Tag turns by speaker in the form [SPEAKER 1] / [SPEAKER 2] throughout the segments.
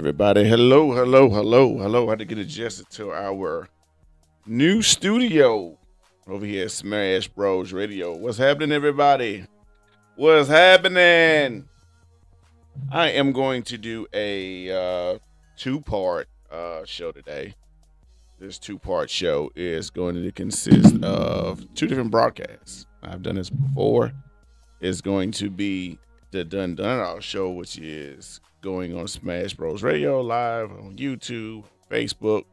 [SPEAKER 1] Everybody, hello, hello, hello, hello. I had to get adjusted to our new studio over here at Smash Bros Radio. What's happening, everybody? What's happening? I am going to do a two-part show today. This two-part show is going to consist of two different broadcasts. I've done this before. It's going to be the Dunn show, which is going on Smash Bros Radio live on YouTube, Facebook,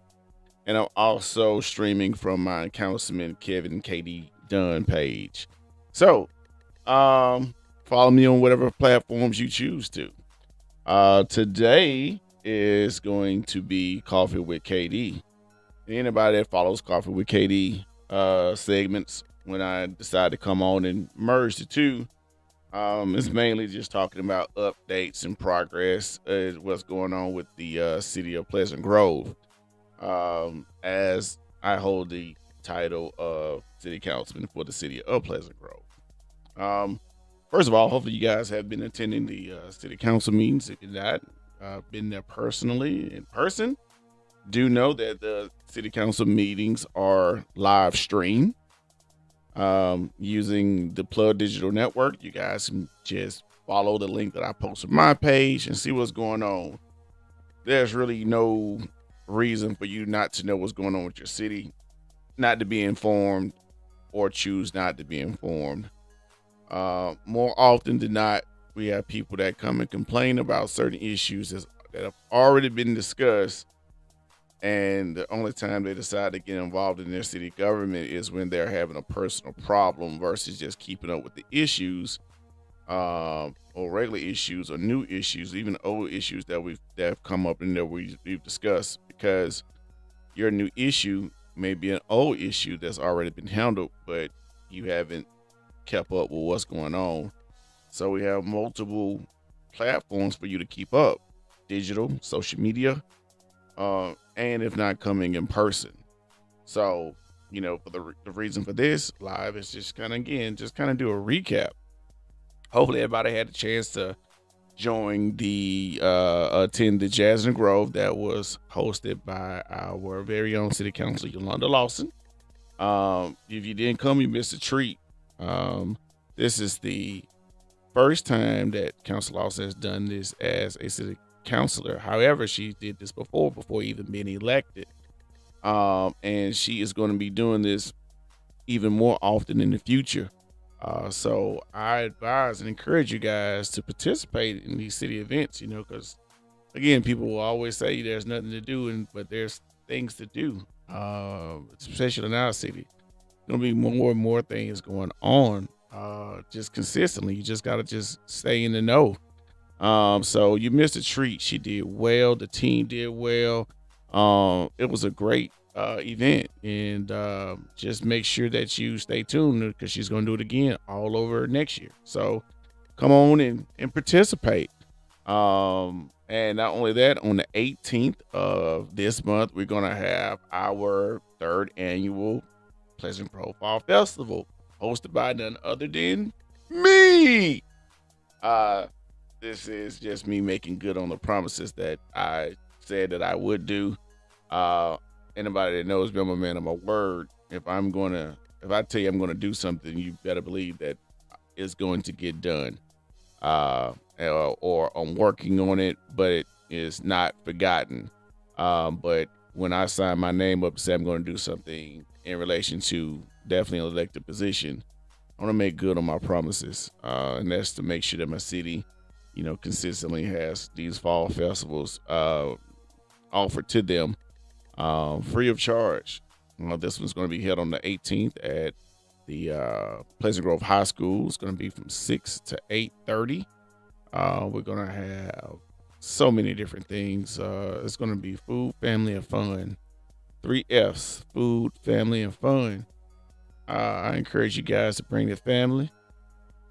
[SPEAKER 1] and I'm also streaming from my Councilman Kevin KD Dunn page. So, follow me on whatever platforms you choose to. Today is going to be Coffee with KD. Anybody that follows Coffee with KD segments, when I decide to come on and merge the two, it's mainly just talking about updates and progress, what's going on with the city of Pleasant Grove. As I hold the title of city councilman for the city of Pleasant Grove. First of all, hopefully you guys have been attending the city council meetings. If you're not been there personally in person, do know that the city council meetings are live streamed. Using the Plug Digital Network. You guys can just follow the link that I posted on my page and see what's going on. There's really no reason for you not to know what's going on with your city, not to be informed, or choose not to be informed. More often than not, we have people that come and complain about certain issues that have already been discussed, and the only time they decide to get involved in their city government is when they're having a personal problem versus just keeping up with the issues, or regular issues or new issues, even old issues that have come up and that we've discussed. Because your new issue may be an old issue that's already been handled, but you haven't kept up with what's going on. So we have multiple platforms for you to keep up: digital, social media, and if not, coming in person. So, for the reason for this live is just kind of do a recap. Hopefully everybody had a chance to join attend the Jazz and Grove that was hosted by our very own city councilor, Yolanda Lawson. If you didn't come, you missed a treat. This is the first time that Councilor Lawson has done this as a city councilor. However, she did this before even being elected, and she is going to be doing this even more often in the future. So I advise and encourage you guys to participate in these city events, because again, people will always say there's nothing to do, but there's things to do, especially in our city. There's going to be more and more things going on, just consistently. You just got to just stay in the know. So you missed a treat. She did well. The team did well. It was a great event, and just make sure that you stay tuned, because she's going to do it again all over next year. So come on and participate. And not only that, on the 18th of this month, we're going to have our third annual Pleasant Grove Fall Festival, hosted by none other than me. This is just me making good on the promises that I said that I would do. Anybody that knows me, I'm a man of my word. If I tell you I'm going to do something, you better believe that it's going to get done. Or I'm working on it, but it is not forgotten. But when I sign my name up and say I'm going to do something in relation to definitely an elected position, I want to make good on my promises. And that's to make sure that my city, consistently has these fall festivals offered to them free of charge. This one's going to be held on the 18th at the Pleasant Grove High School. It's going to be from 6 to 8:30. We're going to have so many different things. It's going to be food, family, and fun. 3 F's: food, family, and fun. I encourage you guys to bring your family.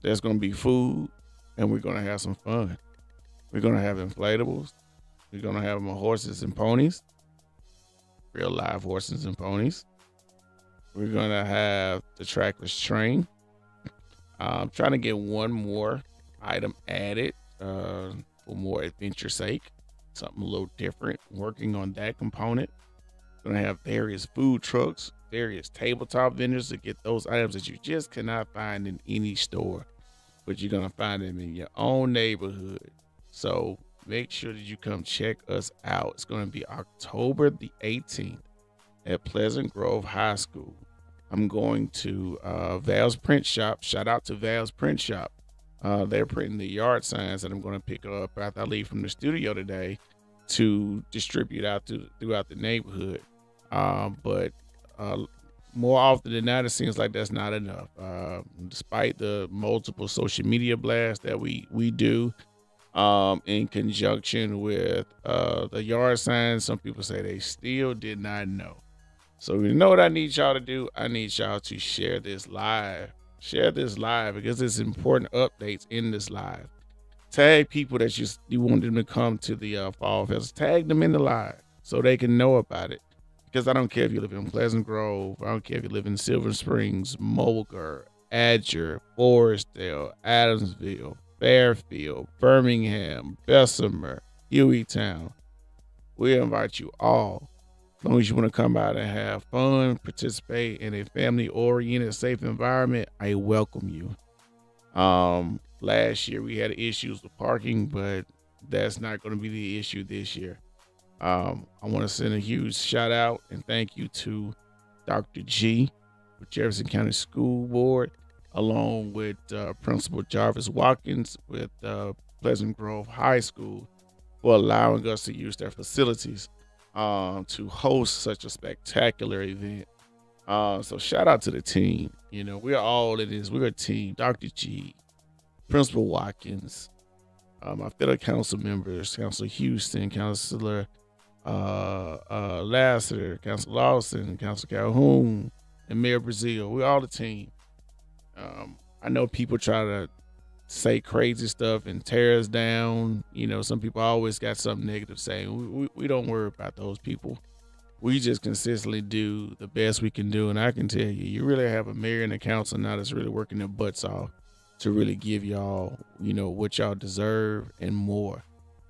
[SPEAKER 1] There's going to be food, and we're going to have some fun. We're going to have inflatables. We're going to have horses and ponies, real live horses and ponies. We're going to have the trackless train. I'm trying to get one more item added for more adventure sake. something a little different, working on that component. Gonna have various food trucks, various tabletop vendors to get those items that you just cannot find in any store, but you're gonna find them in your own neighborhood. So make sure that you come check us out. It's gonna be October the 18th at Pleasant Grove High School. I'm going to Val's Print Shop. Shout out to Val's Print Shop. They're printing the yard signs that I'm going to pick up after I leave from the studio today to distribute out throughout the neighborhood. But more often than not, it seems like that's not enough. Despite the multiple social media blasts that we do in conjunction with the yard signs, some people say they still did not know. So you know what I need y'all to do? I need y'all to share this live. Share this live because there's important updates in this live. Tag people that you want them to come to the Fall Fest. Tag them in the live so they can know about it. Because I don't care if you live in Pleasant Grove. I don't care if you live in Silver Springs, Mulgar, Adger, Forestdale, Adamsville, Fairfield, Birmingham, Bessemer, Hueytown. We invite you all. As long as you want to come out and have fun, participate in a family-oriented, safe environment, I welcome you. Last year we had issues with parking, but that's not going to be the issue this year. I want to send a huge shout out and thank you to Dr. G with Jefferson County School Board, along with Principal Jarvis Watkins with Pleasant Grove High School for allowing us to use their facilities to host such a spectacular event. So shout out to the team. You know, we're all in this. We're a team. Dr. G, Principal Watkins, my fellow council members, Councilor Houston, Councilor Lassiter, Councilor Lawson, Councilor Calhoun, and Mayor Brazil. We're all the team. I know people try to say crazy stuff and tear us down. You know, some people always got something negative saying. We don't worry about those people. We just consistently do the best we can do. And I can tell you, you really have a mayor and a council now that's really working their butts off to really give y'all, you know, what y'all deserve and more.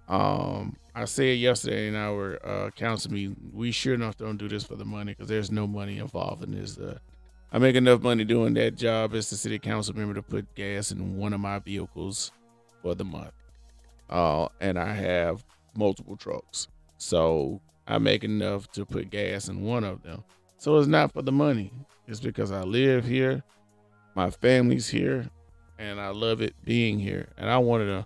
[SPEAKER 1] I said yesterday in our council meeting, we sure enough don't do this for the money because there's no money involved in this. I make enough money doing that job as the city council member to put gas in one of my vehicles for the month. And I have multiple trucks. So I make enough to put gas in one of them. So it's not for the money. It's because I live here, my family's here, and I love it being here. And I wanted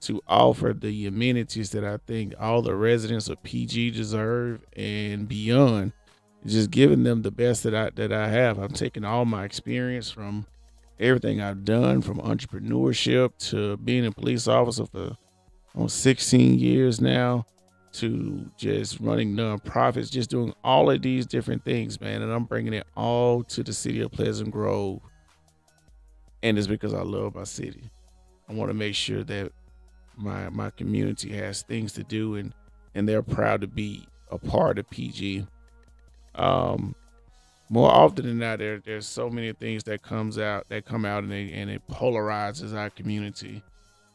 [SPEAKER 1] to offer the amenities that I think all the residents of PG deserve and beyond. Just giving them the best that I have. I'm taking all my experience from everything I've done, from entrepreneurship to being a police officer for almost 16 years now, to just running nonprofits, just doing all of these different things, man. And I'm bringing it all to the city of Pleasant Grove. And it's because I love my city. I want to make sure that my community has things to do and they're proud to be a part of PG. More often than not, there's so many things that come out and it polarizes our community.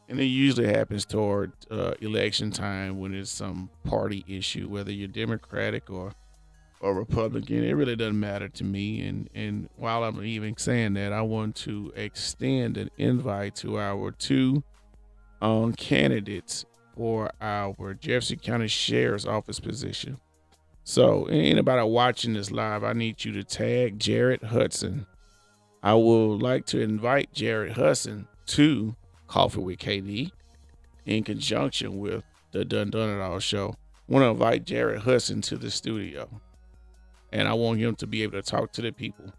[SPEAKER 1] And it usually happens toward election time when it's some party issue, whether you're Democratic or Republican. It really doesn't matter to me. And while I'm even saying that, I want to extend an invite to our two candidates for our Jefferson County Sheriff's Office position. So anybody watching this live, I need you to tag Jared Hudson. I would like to invite Jared Hudson to Coffee with KD in conjunction with the Dunn It All show. I want to invite Jared Hudson to the studio, and I want him to be able to talk to the people.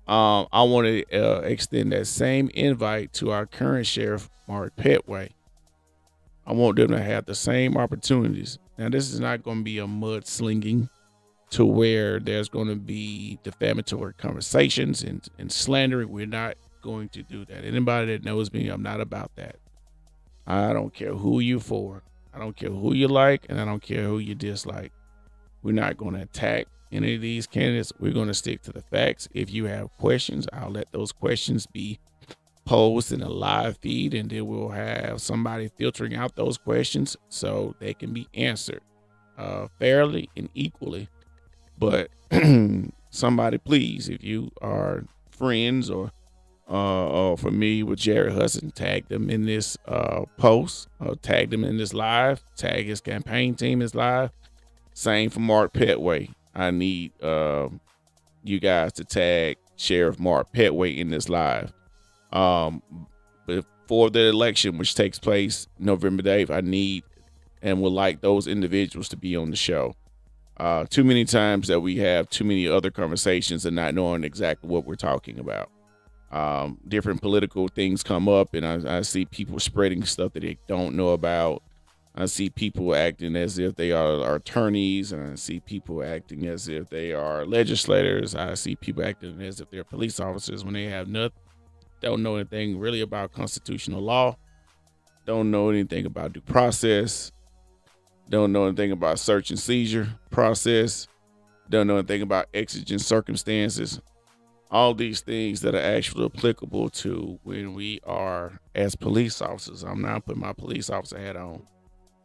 [SPEAKER 1] I want to extend that same invite to our current sheriff, Mark Petway. I want them to have the same opportunities. Now, this is not going to be a mudslinging to where there's going to be defamatory conversations and slandering. We're not going to do that. Anybody that knows me, I'm not about that. I don't care who you for. I don't care who you like, and I don't care who you dislike. We're not going to attack any of these candidates. We're going to stick to the facts. If you have questions, I'll let those questions be post and a live feed, and then we'll have somebody filtering out those questions so they can be answered fairly and equally. But somebody, please, if you are friends or familiar with Jerry Hudson, tag them in this post, tag them in this live, tag his campaign team is live. Same for Mark Petway. I need you guys to tag Sheriff Mark Petway in this live. Before the election, which takes place November the 8th, I need and would like those individuals to be on the show. Too many times that we have too many other conversations and not knowing exactly what we're talking about. Different political things come up, and I see people spreading stuff that they don't know about. I see people acting as if they are attorneys, and I see people acting as if they are legislators. I see people acting as if they're police officers when they have don't know anything really about constitutional law, don't know anything about due process, don't know anything about search and seizure process, don't know anything about exigent circumstances. All these things that are actually applicable to when we are as police officers. I'm now putting my police officer hat on.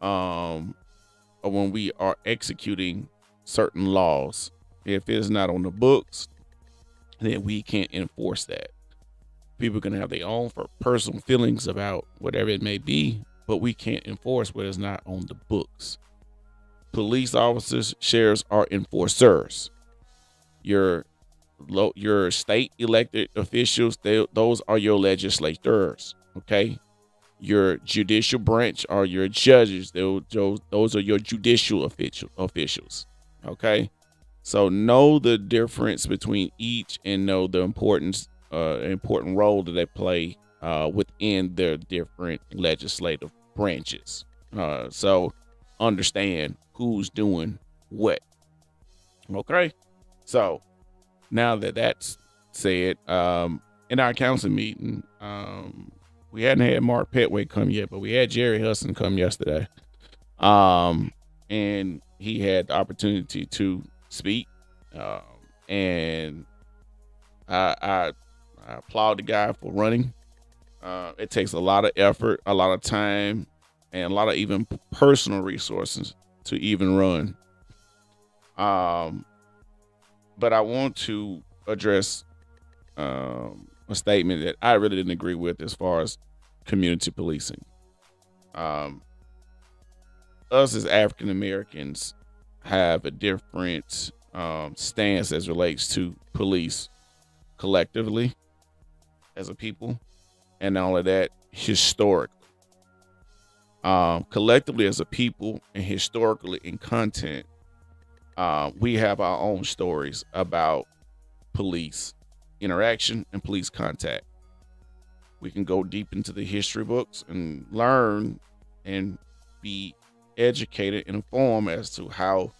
[SPEAKER 1] Or when we are executing certain laws. If it's not on the books, then we can't enforce that. People can have their own personal feelings about whatever it may be, but we can't enforce what is not on the books. Police officers, sheriffs are enforcers. Your state elected officials, those are your legislators, okay? Your judicial branch are your judges. Those are your judicial officials. Okay. So know the difference between each and know the important role that they play within their different legislative branches. So understand who's doing what. Okay. So now that that's said, in our council meeting, we hadn't had Mark Petway come yet, but we had Jerry Hudson come yesterday. And he had the opportunity to speak. And I applaud the guy for running. It takes a lot of effort, a lot of time, and a lot of even personal resources to even run. But I want to address a statement that I really didn't agree with as far as community policing. Us as African Americans have a different stance as relates to police collectively as a people, and all of that historically. Collectively as a people and historically in content, we have our own stories about police interaction and police contact. We can go deep into the history books and learn and be educated and informed as to how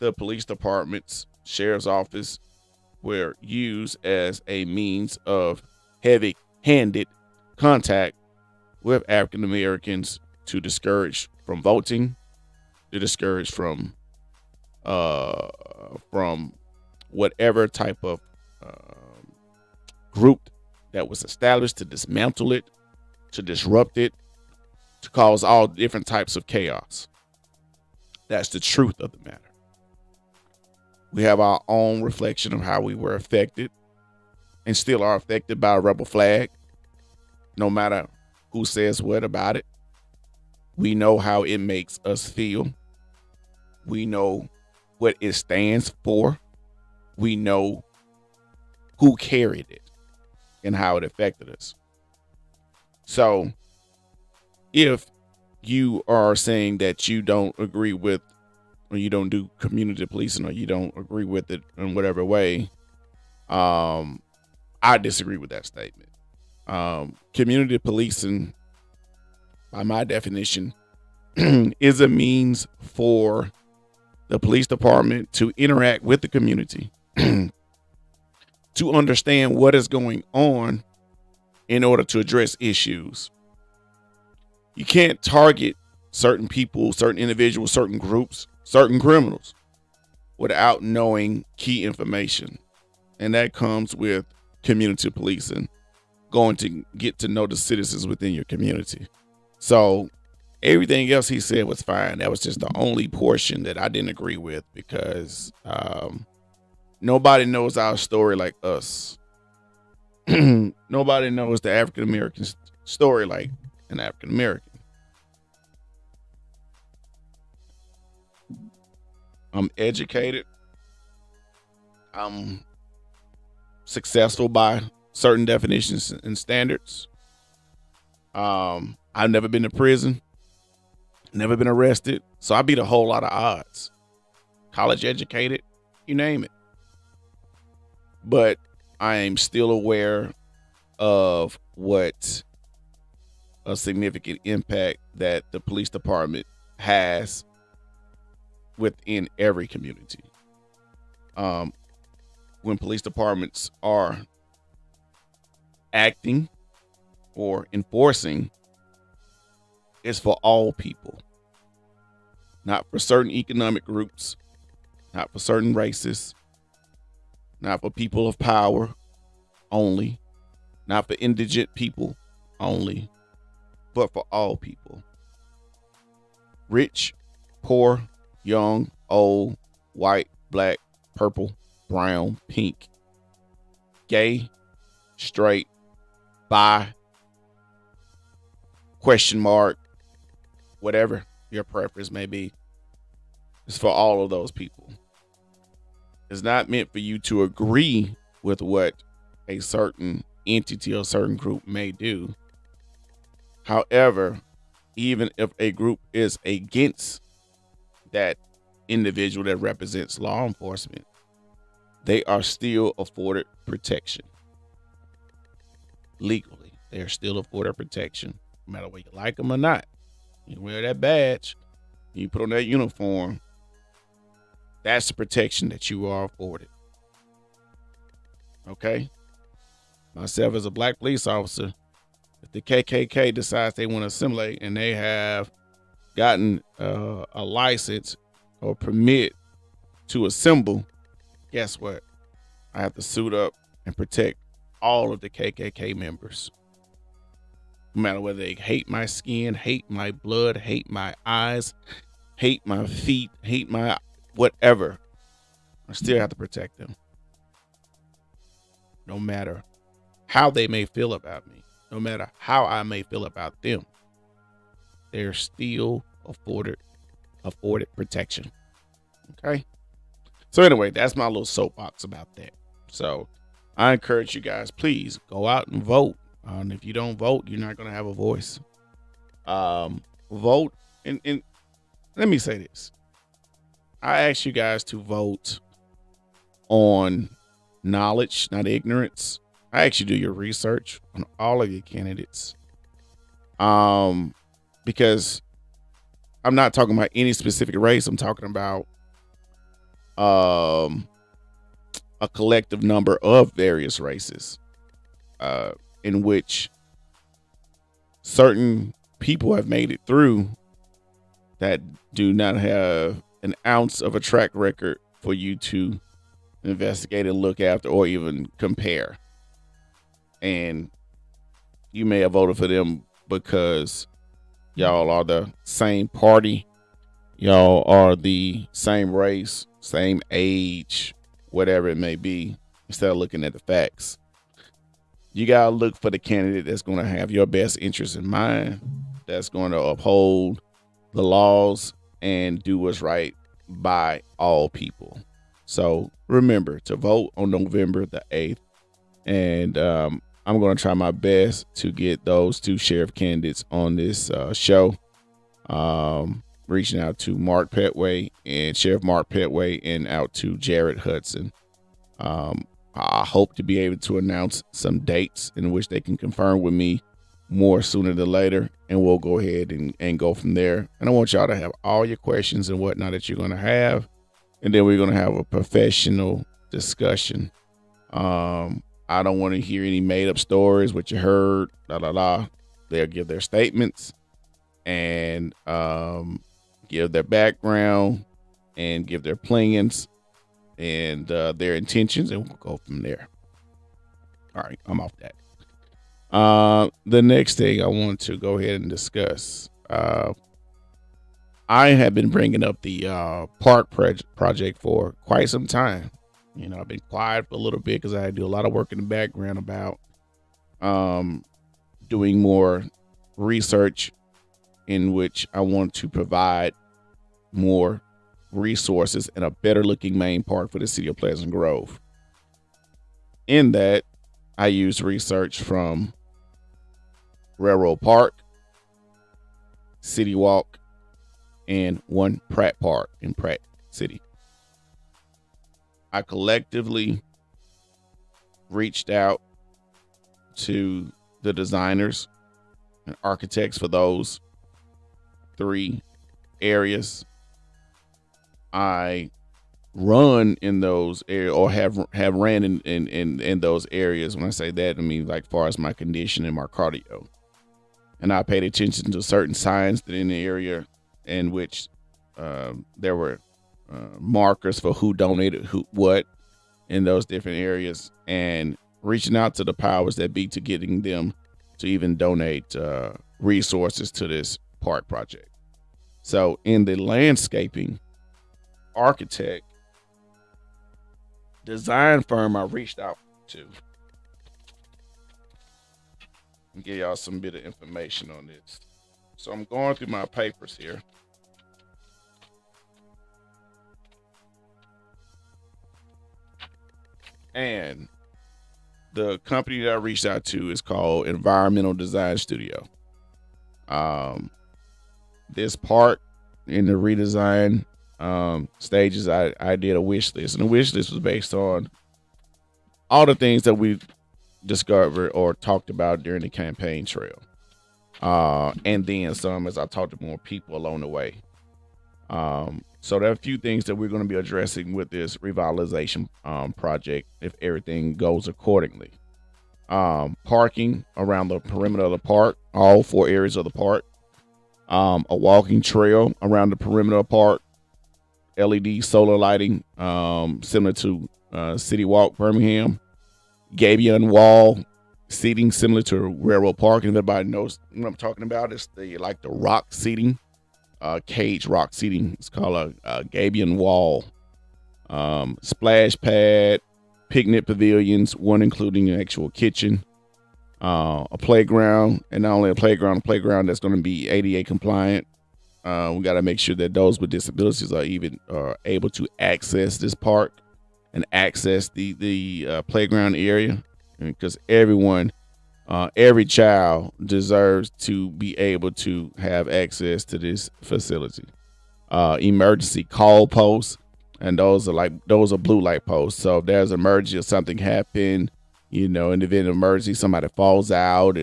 [SPEAKER 1] the police departments, sheriff's office were used as a means of heavy-handed contact with African Americans to discourage from voting, to discourage from whatever type of group that was established, to dismantle it, to disrupt it, to cause all different types of chaos. That's the truth of the matter. We have our own reflection of how we were affected and still are affected by a rebel flag, no matter who says what about it. We know how it makes us feel. We know what it stands for. We know who carried it and how it affected us. So if you are saying that you don't agree with, or you don't do community policing, or you don't agree with it in whatever way, I disagree with that statement. Community policing, by my definition, is a means for the police department to interact with the community, to understand what is going on in order to address issues. You can't target certain people, certain individuals, certain groups, certain criminals without knowing key information. And that comes with community policing. going to get to know the citizens within your community. So everything else he said was fine. That was just the only portion that I didn't agree with, because nobody knows our story like us. Nobody knows the African American story like an African American. I'm educated. I'm successful by certain definitions and standards. I've never been to prison, never been arrested, so I beat a whole lot of odds. College educated, you name it. But I am still aware of what a significant impact that the police department has within every community. When police departments are acting or enforcing, it's for all people, not for certain economic groups, not for certain races, not for people of power only, not for indigent people only, but for all people. Rich, poor, young, old, white, black, purple, brown, pink, gay, straight, bi, question mark, whatever your preference may be. It's for all of those people. It's not meant for you to agree with what a certain entity or certain group may do. However, even if a group is against that individual that represents law enforcement, they are still afforded protection. Legally, they are still afforded protection, no matter whether you like them or not. You wear that badge, you put on that uniform, that's the protection that you are afforded. Okay? Myself as a black police officer, if the KKK decides they want to assimilate and they have gotten a license or permit to assemble, guess what? I have to suit up and protect all of the KKK members. No matter whether they hate my skin, hate my blood, hate my eyes, hate my feet, hate my whatever, I still have to protect them. No matter how they may feel about me, no matter how I may feel about them, they're still afforded protection. Okay? So anyway, that's my little soapbox about that. So I encourage you guys, please go out and vote. And if you don't vote, you're not going to have a voice. Vote. And let me say this. I ask you guys to vote on knowledge, not ignorance. I ask you to do your research on all of your candidates. Because I'm not talking about any specific race. I'm talking about a collective number of various races, in which certain people have made it through that do not have an ounce of a track record for you to investigate and look after or even compare. And you may have voted for them because y'all are the same party, y'all are the same race, same age, whatever it may be, instead of looking at the facts. You got to look for the candidate that's going to have your best interest in mind, that's going to uphold the laws and do what's right by all people. So remember to vote on November the 8th. And I'm going to try my best to get those two sheriff candidates on this show. Reaching out to Mark Petway and Sheriff Mark Petway and out to Jared Hudson. I hope to be able to announce some dates in which they can confirm with me more sooner than later, and we'll go ahead and go from there. And I want y'all to have all your questions and whatnot that you're going to have, and then we're going to have a professional discussion. I don't want to hear any made up stories, what you heard, They'll give their statements and give their background and give their plans and their intentions, and we'll go from there. All right, I'm off that. The next thing I want to go ahead and discuss. I have been bringing up the project for quite some time. I've been quiet for a little bit because I do a lot of work in the background about um, doing more research in which I want to provide more resources and a better looking main park for the city of Pleasant Grove. In that, I use research from Railroad Park, City Walk, and one Pratt Park in Pratt City. I collectively reached out to the designers and architects for those 3 areas. I run in those areas, or have ran in those areas. When I say that, I mean like far as my condition and my cardio. And I paid attention to certain signs that in the area in which there were markers for who donated what in those different areas, and reaching out to the powers that be to getting them to even donate resources to this park project. So in the landscaping, architect, design firm I reached out to, and give y'all some bit of information on this. So I'm going through my papers here. And the company that I reached out to is called Environmental Design Studio. This park in the redesign stages, I did a wish list, and the wish list was based on all the things that we discovered or talked about during the campaign trail, and then some as I talked to more people along the way. So there are a few things that we're going to be addressing with this revitalization project if everything goes accordingly. Parking around the perimeter of the park, all 4 areas of the park. A walking trail around the perimeter of the park. LED solar lighting, similar to City Walk Birmingham. Gabion wall seating similar to Railroad Park. And everybody knows what I'm talking about. It's the rock seating. Cage rock seating. It's called a Gabion wall. Splash pad, picnic pavilions, one including an actual kitchen, a playground, and not only a playground that's going to be ADA compliant. We got to make sure that those with disabilities are even able to access this park and access the playground area, because everyone, every child deserves to be able to have access to this facility. Emergency call posts, and those are blue light posts. So if there's an emergency or something happen, in the event of emergency, somebody falls out,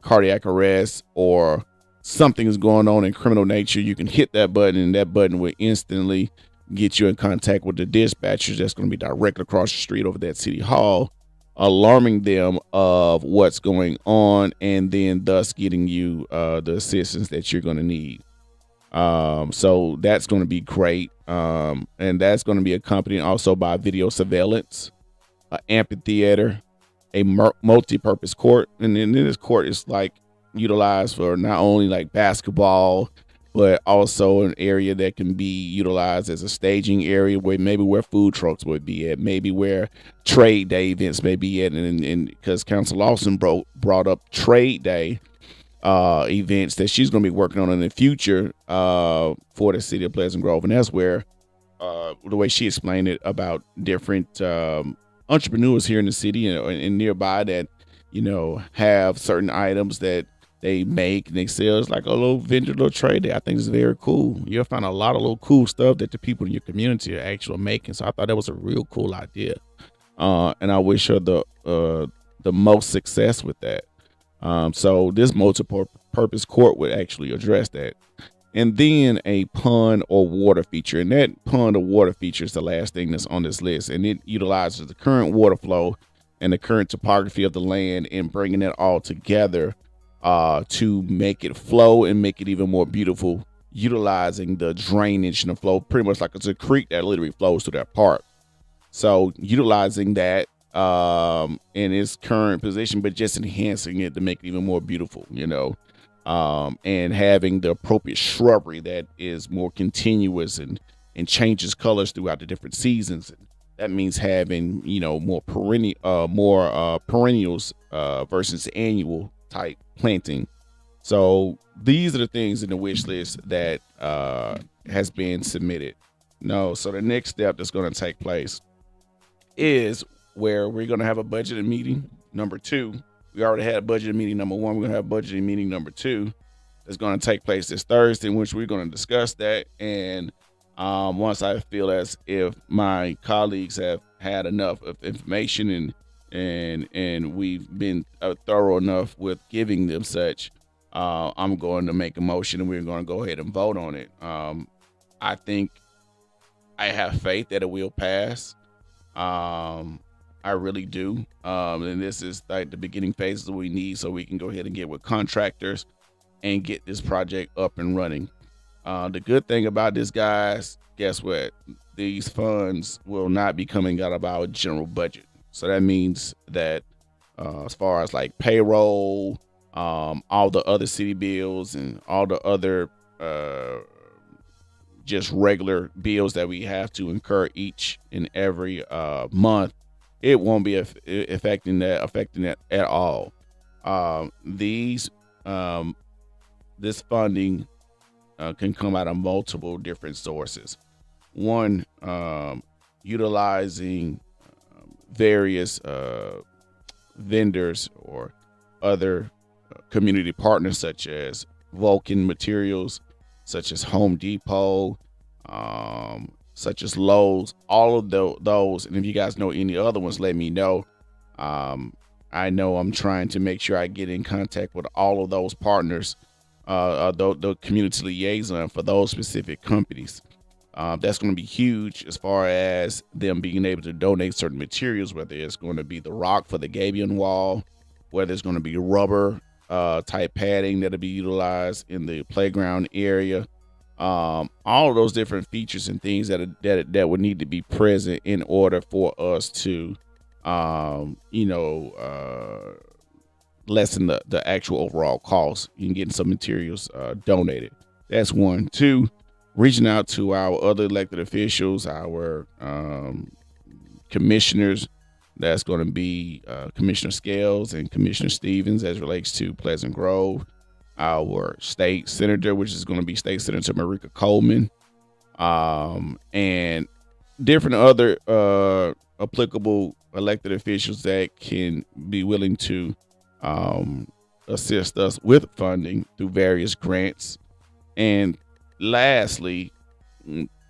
[SPEAKER 1] cardiac arrest, or something is going on in criminal nature, you can hit that button, and that button will instantly get you in contact with the dispatchers that's going to be directly across the street over at City Hall, alarming them of what's going on, and then thus getting you the assistance that you're going to need. So that's going to be great. And that's going to be accompanied also by video surveillance, an amphitheater, a multi-purpose court. And then this court is utilized for not only basketball, but also an area that can be utilized as a staging area where food trucks would be at, maybe where trade day events may be at. And because Council Lawson brought up trade day events that she's going to be working on in the future for the city of Pleasant Grove. And that's where the way she explained it about different entrepreneurs here in the city and nearby that, have certain items that they make and they sell. It's like a little little trade day. I think it's very cool. You'll find a lot of little cool stuff that the people in your community are actually making. So I thought that was a real cool idea. And I wish her the most success with that. So this multi-purpose court would actually address that. And then a pond or water feature. And that pond or water feature is the last thing that's on this list. And it utilizes the current water flow and the current topography of the land and bringing it all together to make it flow and make it even more beautiful, utilizing the drainage and the flow, pretty much like it's a creek that literally flows through that park. So utilizing that in its current position, but just enhancing it to make it even more beautiful, and having the appropriate shrubbery that is more continuous and changes colors throughout the different seasons. And that means having, more perennials versus annual type planting. So these are the things in the wish list that has been submitted. No, so the next step that's going to take place is where we're going to have a budgeting meeting. Number two, we already had a budgeting meeting. Number one, we're going to have a budgeting meeting. Number two, that's going to take place this Thursday, in which we're going to discuss that. And once I feel as if my colleagues have had enough of information and we've been thorough enough with giving them such, I'm going to make a motion and we're going to go ahead and vote on it. I think I have faith that it will pass. I really do. And this is like the beginning phases that we need so we can go ahead and get with contractors and get this project up and running. The good thing about this, guys, guess what? These funds will not be coming out of our general budget. So that means that as far as like payroll, all the other city bills and all the other just regular bills that we have to incur each and every month, it won't be affecting that at all. This funding can come out of multiple different sources. One, utilizing various vendors or other community partners such as Vulcan Materials, such as Home Depot, such as Lowe's, all of those. And if you guys know any other ones, let me know. I know I'm trying to make sure I get in contact with all of those partners, the community liaison for those specific companies. That's going to be huge as far as them being able to donate certain materials, whether it's going to be the rock for the gabion wall, whether it's going to be rubber type padding that'll be utilized in the playground area. All of those different features and things that would need to be present in order for us to, lessen the actual overall cost in getting some materials donated. That's one. Two, reaching out to our other elected officials, our commissioners. That's going to be Commissioner Scales and Commissioner Stevens as relates to Pleasant Grove. Our state senator, which is going to be State Senator Marika Coleman, and different other applicable elected officials that can be willing to assist us with funding through various grants. And lastly,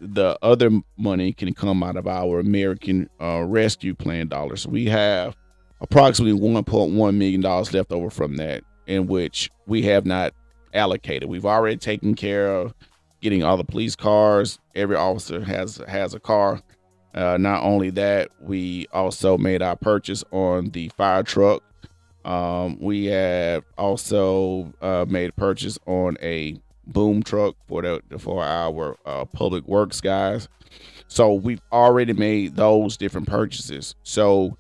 [SPEAKER 1] the other money can come out of our American Rescue Plan dollars. We have approximately $1.1 million left over from that, in which we have not allocated. We've already taken care of getting all the police cars. Every officer has a car. Not only that, we also made our purchase on the fire truck. We have also made a purchase on a boom truck for our public works guys. So we've already made those different purchases. So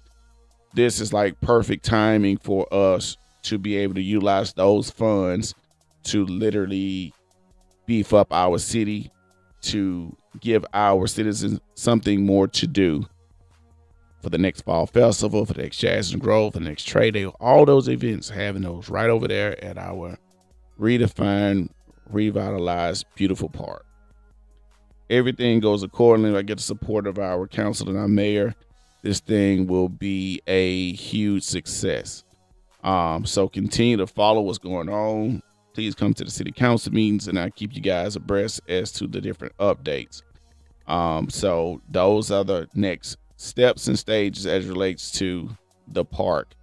[SPEAKER 1] this is like perfect timing for us to be able to utilize those funds to literally beef up our city, to give our citizens something more to do for the next fall festival, for the next Jazz and Grove, for the next trade day, all those events, having those right over there at our redefined, revitalized, beautiful park. Everything goes accordingly. I get the support of our council and our mayor. This thing will be a huge success. So continue to follow what's going on. Please come to the city council meetings and I keep you guys abreast as to the different updates. So those are the next steps and stages as relates to the park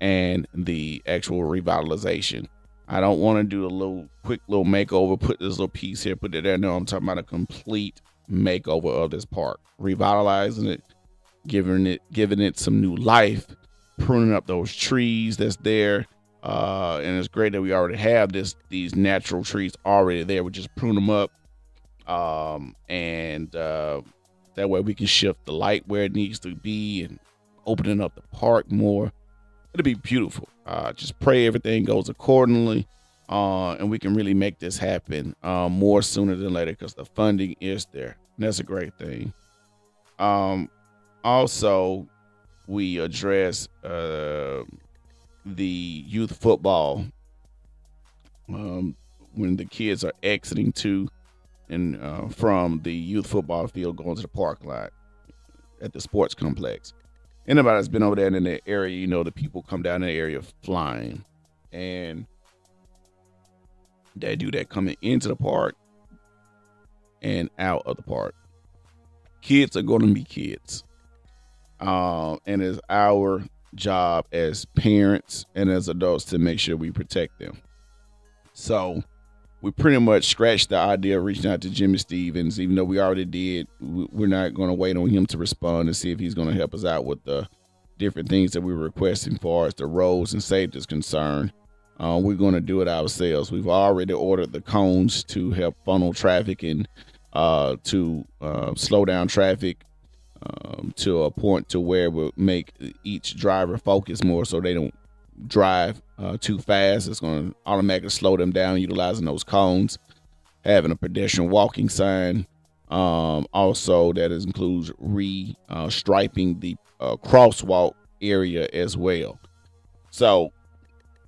[SPEAKER 1] and the actual revitalization. I don't want to do a quick little makeover, put this little piece here, put it there. No, I'm talking about a complete makeover of this park, revitalizing it, giving it some new life, pruning up those trees that's there. And it's great that we already have these natural trees already there. We just prune them up. And that way we can shift the light where it needs to be and opening up the park more. It'll be beautiful. Just pray everything goes accordingly, and we can really make this happen more sooner than later because the funding is there. And that's a great thing. Also, we address the youth football when the kids are exiting to and from the youth football field going to the park lot at the sports complex. Anybody that's been over there in the area, you know, the people come down in the area flying, and they do that coming into the park and out of the park. Kids are going to be kids. And it's our job as parents and as adults to make sure we protect them. So we pretty much scratched the idea of reaching out to Jimmy Stevens, even though we already did. We're not going to wait on him to respond and see if he's going to help us out with the different things that we were requesting for as the roads and safety is concerned. We're going to do it ourselves. We've already ordered the cones to help funnel traffic and to slow down traffic to a point to where we'll make each driver focus more so they don't drive too fast. It's going to automatically slow them down utilizing those cones. Having a pedestrian walking sign. Also, that includes striping the crosswalk area as well. So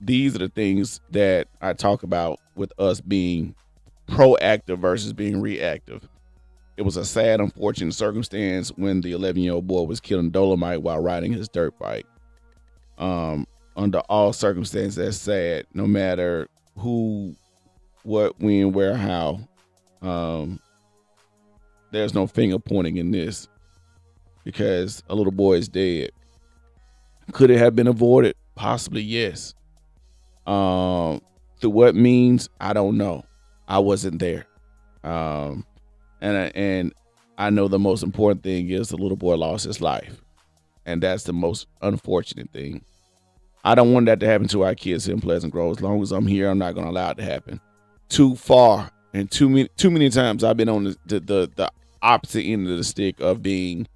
[SPEAKER 1] these are the things that I talk about with us being proactive versus being reactive. It was a sad, unfortunate circumstance when the 11-year-old boy was killed in Dolomite while riding his dirt bike. Under all circumstances, that's sad. No matter who, what, when, where, how. There's no finger pointing in this because a little boy is dead. Could it have been avoided? Possibly, yes. Through what means, I don't know. I wasn't there. And I know the most important thing is the little boy lost his life. And that's the most unfortunate thing. I don't want that to happen to our kids in Pleasant Grove. As long as I'm here, I'm not going to allow it to happen. Too far and too many times I've been on the opposite end of the stick of being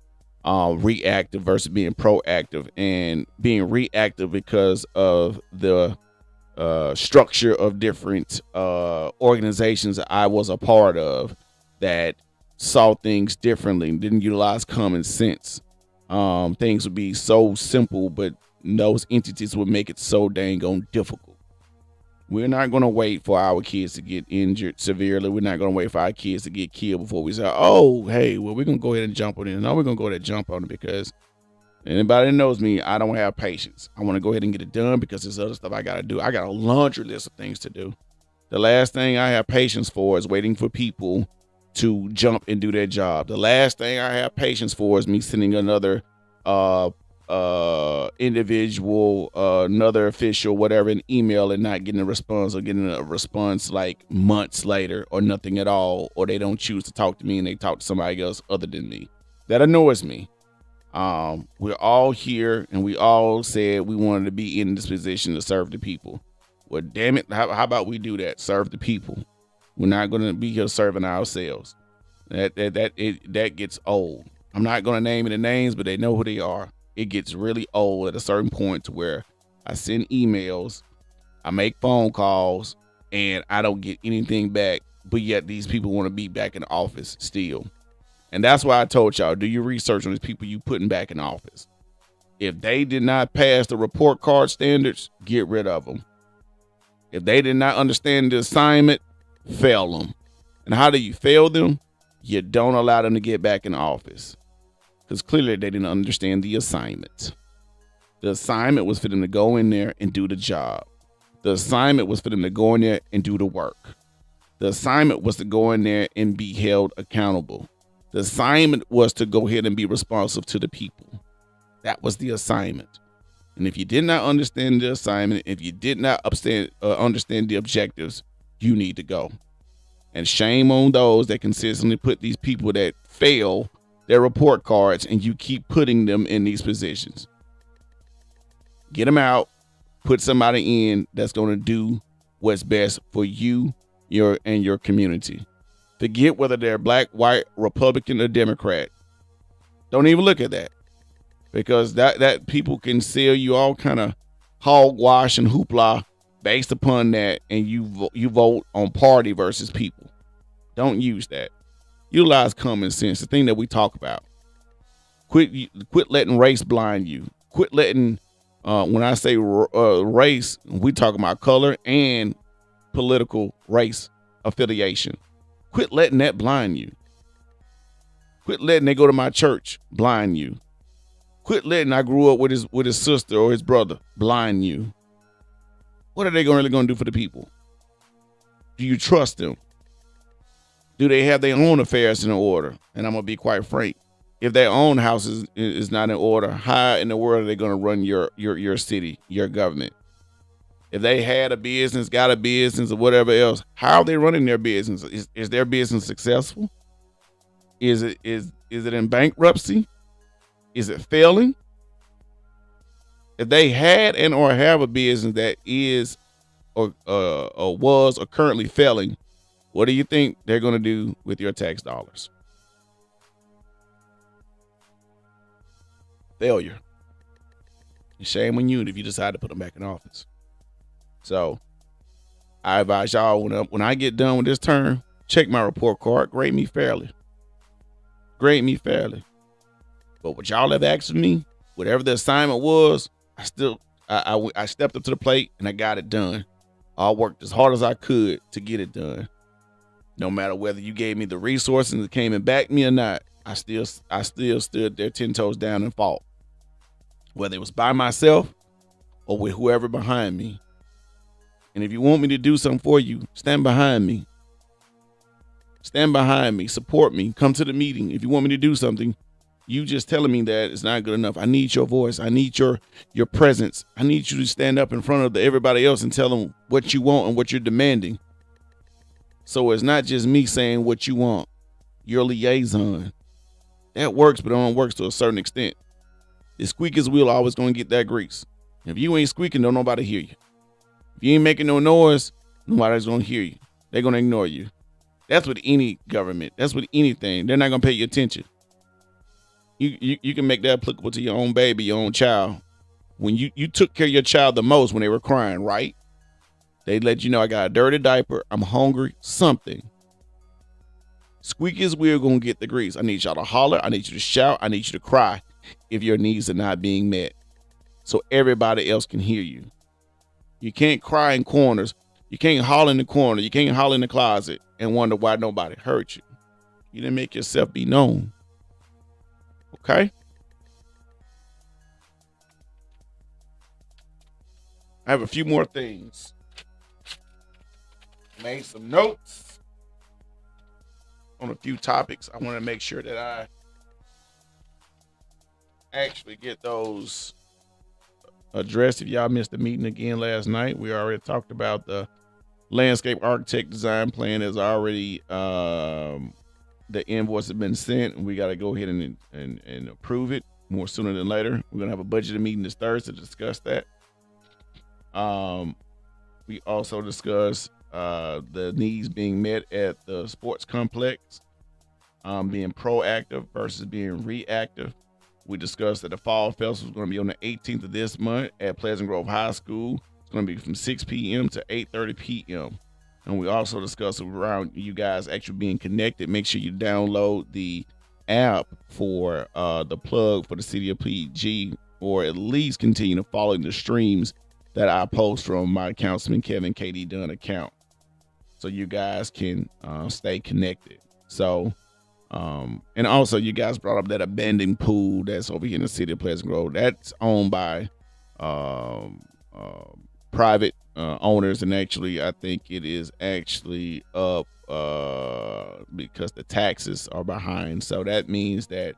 [SPEAKER 1] reactive versus being proactive, and being reactive because of the structure of different organizations that I was a part of that saw things differently and didn't utilize common sense. Things would be so simple, but those entities would make it so dang on difficult. We're not going to wait for our kids to get injured severely. We're not going to wait for our kids to get killed before we say, oh, hey, well, we're going to go ahead and jump on it. No, we're going to go ahead and jump on it because anybody that knows me, I don't have patience. I want to go ahead and get it done because there's other stuff I got to do. I got a laundry list of things to do. The last thing I have patience for is waiting for people to jump and do their job. The last thing I have patience for is me sending another individual, another official, whatever, an email and not getting a response, or getting a response like months later or nothing at all, or they don't choose to talk to me and they talk to somebody else other than me. That annoys me. We're all here and we all said we wanted to be in this position to serve the people. Well, damn it. How about we do that? Serve the people. We're not going to be here serving ourselves. That gets old. I'm not going to name any names, but they know who they are. It gets really old at a certain point to where I send emails, I make phone calls, and I don't get anything back. But yet these people want to be back in the office still. And that's why I told y'all, do your research on these people you putting back in office. If they did not pass the report card standards, get rid of them. If they did not understand the assignment, fail them. And how do you fail them? You don't allow them to get back in office. Because clearly they didn't understand the assignment. The assignment was for them to go in there and do the job. The assignment was for them to go in there and do the work. The assignment was to go in there and be held accountable. The assignment was to go ahead and be responsive to the people. That was the assignment. And if you did not understand the assignment, if you did not understand the objectives, you need to go. And shame on those that consistently put these people that fail their report cards and you keep putting them in these positions. Get them out, put somebody in that's going to do what's best for you, your community. Forget whether they're black, white, Republican, or Democrat. Don't even look at that. because that people can sell you all kind of hogwash and hoopla based upon that, and you vote on party versus people. Don't use that. Utilize common sense, the thing that we talk about. Quit letting race blind you. Quit letting when I say race, we talk about color and political race affiliation. Quit letting that blind you. Quit letting they go to my church blind you. Quit letting I grew up with his sister or his brother blind you. What are they really going to do for the people? Do you trust them? Do they have their own affairs in order? And I'm going to be quite frank. If their own house is not in order, how in the world are they going to run your city, your government? If they had a business, got a business, or whatever else, how are they running their business? Is their business successful? Is it in bankruptcy? Is it failing? If they had and or have a business that is or was or currently failing, what do you think they're going to do with your tax dollars? Failure. Shame on you if you decide to put them back in office. So I advise y'all when I get done with this term, check my report card, grade me fairly. Grade me fairly. But what y'all have asked of me, whatever the assignment was, I stepped up to the plate and I got it done. I worked as hard as I could to get it done. No matter whether you gave me the resources that came and backed me or not, I still stood there 10 toes down and fought. Whether it was by myself or with whoever behind me. And if you want me to do something for you, stand behind me. Stand behind me. Support me. Come to the meeting. If you want me to do something, you just telling me that it's not good enough. I need your voice. I need your presence. I need you to stand up in front of everybody else and tell them what you want and what you're demanding. So it's not just me saying what you want. Your liaison. That works, but it only works to a certain extent. The squeaker's wheel always going to get that grease. If you ain't squeaking, don't nobody hear you. If you ain't making no noise, nobody's going to hear you. They're going to ignore you. That's with any government. That's with anything. They're not going to pay you attention. You can make that applicable to your own baby, your own child. When you took care of your child the most when they were crying, right? They let you know, I got a dirty diaper, I'm hungry, something. Squeaky's wheel gonna get the grease. I need y'all to holler, I need you to shout, I need you to cry if your needs are not being met. So everybody else can hear you. You can't cry in corners. You can't holler in the corner. You can't holler in the closet and wonder why nobody heard you. You didn't make yourself be known. Okay? I have a few more things. Made some notes on a few topics. I want to make sure that I actually get those addressed. If y'all missed the meeting again last night, we already talked about the landscape architect design plan is already the invoice has been sent, and we got to go ahead and approve it more sooner than later. We're gonna have a budgeted meeting this Thursday to discuss that. We also discussed the needs being met at the sports complex, being proactive versus being reactive. We discussed that the Fall Festival is going to be on the 18th of this month at Pleasant Grove High School. It's going to be from 6 p.m. to 8:30 p.m. And we also discussed around you guys actually being connected. Make sure you download the app for the plug for the City of PG, or at least continue to follow the streams that I post from my Councilman Kevin KD Dunn account, so you guys can stay connected. So, and also you guys brought up that abandoned pool that's over here in the city of Pleasant Grove. That's owned by private owners, and actually I think it is actually up because the taxes are behind. So that means that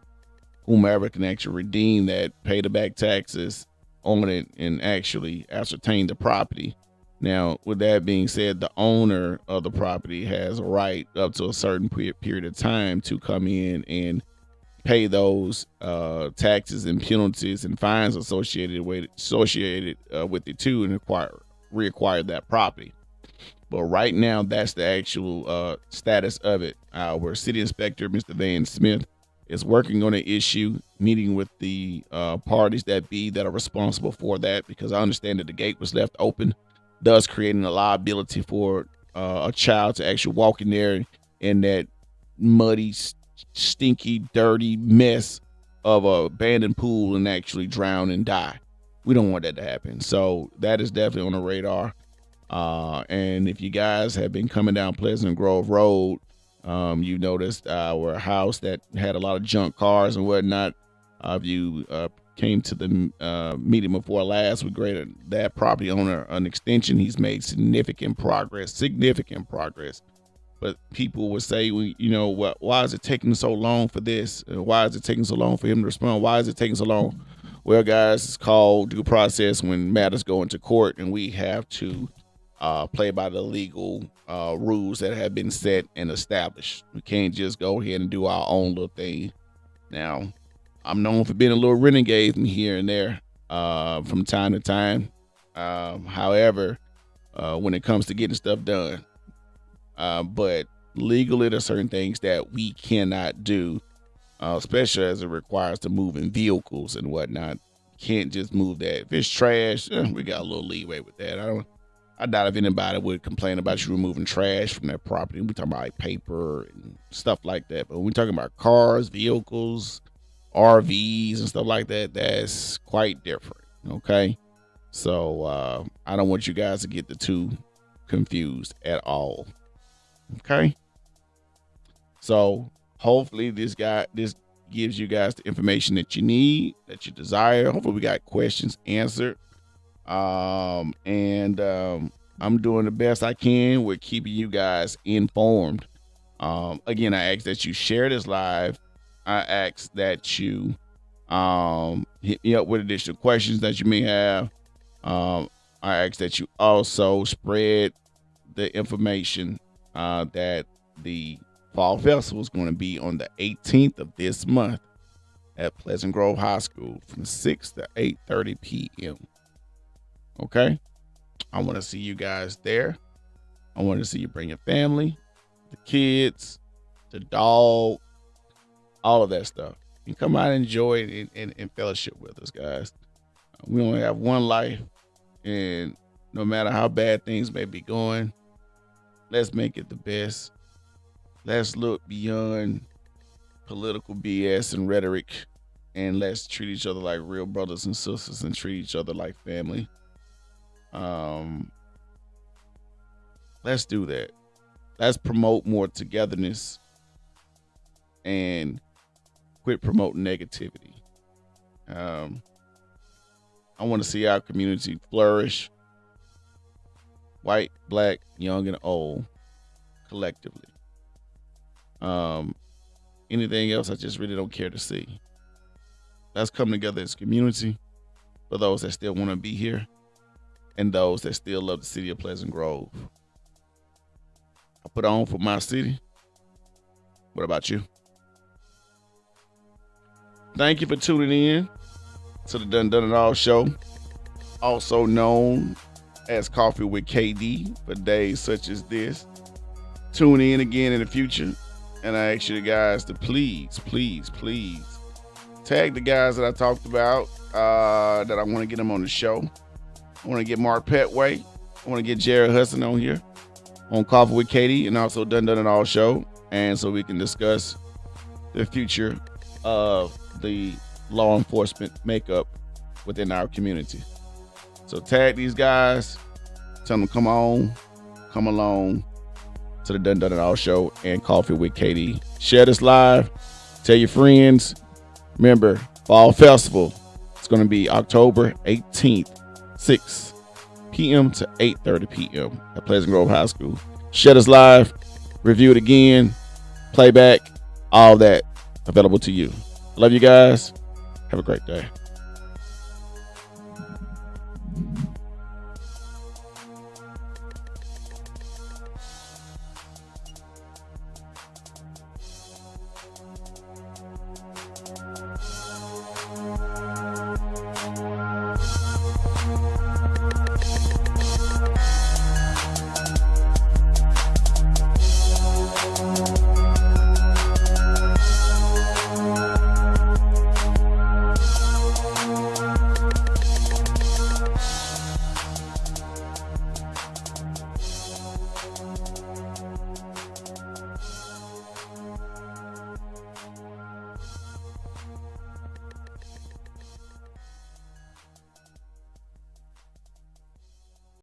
[SPEAKER 1] whomever can actually redeem that, pay the back taxes on it, and actually ascertain the property. Now, with that being said, the owner of the property has a right up to a certain period of time to come in and pay those taxes and penalties and fines associated with it too, and reacquire that property. But right now, that's the actual status of it. Our city inspector, Mr. Van Smith, is working on an issue, meeting with the parties that are responsible for that, because I understand that the gate was left open, thus creating a liability for a child to actually walk in there in that muddy, stinky, dirty mess of a abandoned pool and actually drown and die. We don't want that to happen. So that is definitely on the radar. And if you guys have been coming down Pleasant Grove Road, you noticed our house that had a lot of junk cars and whatnot. If you came to the meeting before last, we graded that property owner an extension. He's made significant progress. But people would say, why is it taking so long for this? Why is it taking so long for him to respond? Why is it taking so long? Well, guys, it's called due process when matters go into court, and we have to play by the legal rules that have been set and established. We can't just go ahead and do our own little thing. Now, I'm known for being a little renegade from here and there from time to time. However, when it comes to getting stuff done, but legally, there's certain things that we cannot do, especially as it requires to move in vehicles and whatnot. Can't just move that. If it's trash, we got a little leeway with that. I doubt if anybody would complain about you removing trash from their property. We're talking about like paper and stuff like that. But when we're talking about cars, vehicles, RVs and stuff like that, that's quite different. Okay. So I don't want you guys to get the two confused at all. Okay. So hopefully this gives you guys the information that you need, that you desire. Hopefully we got questions answered. I'm doing the best I can with keeping you guys informed. Again, I ask that you share this live. I ask that you hit me up with additional questions that you may have. I ask that you also spread the information that the Fall Festival is going to be on the 18th of this month at Pleasant Grove High School from 6 to 8:30 p.m. Okay? I want to see you guys there. I want to see you bring your family, the kids, the dog, all of that stuff. And come out and enjoy it and fellowship with us, guys. We only have one life, and no matter how bad things may be going, let's make it the best. Let's look beyond political BS and rhetoric, and let's treat each other like real brothers and sisters and treat each other like family. Let's do that. Let's promote more togetherness and quit promoting negativity. I want to see our community flourish, white, black, young, and old, collectively. Anything else, I just really don't care to see. Let's come together as a community for those that still want to be here and those that still love the city of Pleasant Grove. I put on for my city. What about you? Thank you for tuning in to the Dunn It All Show, also known as Coffee with KD for days such as this. Tune in again in the future, and I ask you guys to please tag the guys that I talked about that I want to get them on the show. I want to get Mark Petway. I want to get Jared Hudson on here on Coffee with Katie, and also Dunn It All Show, and so we can discuss the future of the law enforcement makeup within our community. So tag these guys, tell them to come along to the Dunn It All Show and Coffee with Katie. Share this live, tell your friends. Remember, Fall Festival, it's going to be October 18th, 6 p.m. to 8:30 p.m. at Pleasant Grove High School. Share this live, review it again, playback, all that available to you. Love you guys. Have a great day.